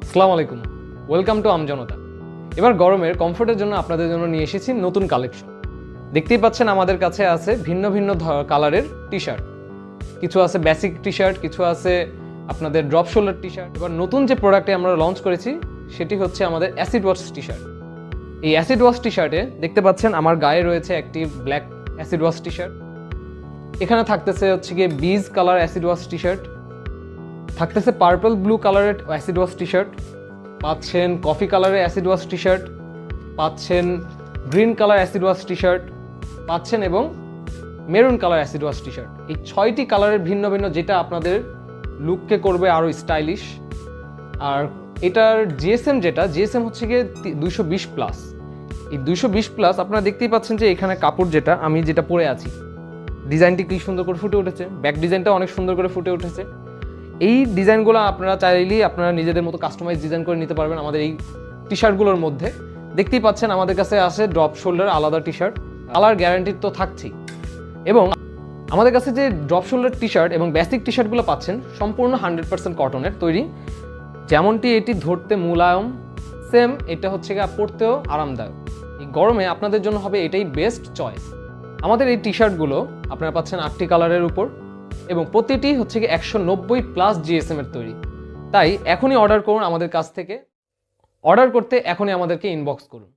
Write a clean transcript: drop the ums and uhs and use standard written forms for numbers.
আসসালামু আলাইকুম, welcome to আমজনতা। এবার গরমের কমফোর্টের জন্য আপনাদের জন্য নিয়ে এসেছি নতুন কালেকশন। দেখতেই পাচ্ছেন আমাদের কাছে আছে ভিন্ন ভিন্ন কালারের টি শার্ট। কিছু আছে বেসিক টি শার্ট, কিছু আছে আপনাদের ড্রপ শোল্ডার টি শার্ট। এবার নতুন যে প্রোডাক্টে আমরা লঞ্চ করেছি সেটি হচ্ছে আমাদের অ্যাসিড ওয়াশ টি শার্ট। এই অ্যাসিড ওয়াশ টি শার্টে দেখতে পাচ্ছেন আমার গায়ে রয়েছে একটি black acid wash T shirt. এখানে থাকতেছে হচ্ছে গিয়ে বিজ colour acid wash T shirt, থাকতেছে পার্পল ব্লু কালারের অ্যাসিড ওয়াশ টি শার্ট, পাচ্ছেন কফি কালারের অ্যাসিড ওয়াশ টি শার্ট, পাচ্ছেন green colour acid wash T shirt, পাচ্ছেন এবং maroon colour acid wash T shirt. এই 6টি কালারের ভিন্ন ভিন্ন, যেটা আপনাদের লুককে করবে আরও স্টাইলিশ। আর এটার জিএসএম হচ্ছে গিয়ে 220+। এই 220+, আপনারা দেখতেই পাচ্ছেন যে এখানে কাপড় আমি যেটা পরে আছি, ডিজাইনটি কি সুন্দর করে ফুটে উঠেছে, ব্যাক ডিজাইনটা অনেক সুন্দর করে ফুটে উঠেছে। এই ডিজাইনগুলো আপনারা চাইলেই আপনারা নিজেদের মতো কাস্টমাইজ ডিজাইন করে নিতে পারবেন আমাদের এই টি শার্টগুলোর মধ্যে। দেখতেই পাচ্ছেন আমাদের কাছে আছে ড্রপ শোল্ডার আলাদা টি শার্ট, কালার গ্যারান্টি তো থাকছেই। এবং আমাদের কাছে যে ড্রপ শোল্ডার টি শার্ট এবং বেসিক টি শার্টগুলো পাচ্ছেন সম্পূর্ণ 100% কটনের তৈরি। যেমনটি এটি ধরতে মুলায়ম, সেম এটা হচ্ছে গিয়ে পরতেও আরামদায়ক। এই গরমে আপনাদের জন্য হবে এটাই বেস্ট চয়েস। আমাদের এই টি শার্টগুলো আপনারা পাচ্ছেন 8টি কালারের উপর এবং প্রতিটি হচ্ছে গিয়ে 190+ জিএসএম এর তৈরি। তাই এখনই অর্ডার করুন আমাদের কাছ থেকে। অর্ডার করতে এখনই আমাদেরকে ইনবক্স করুন।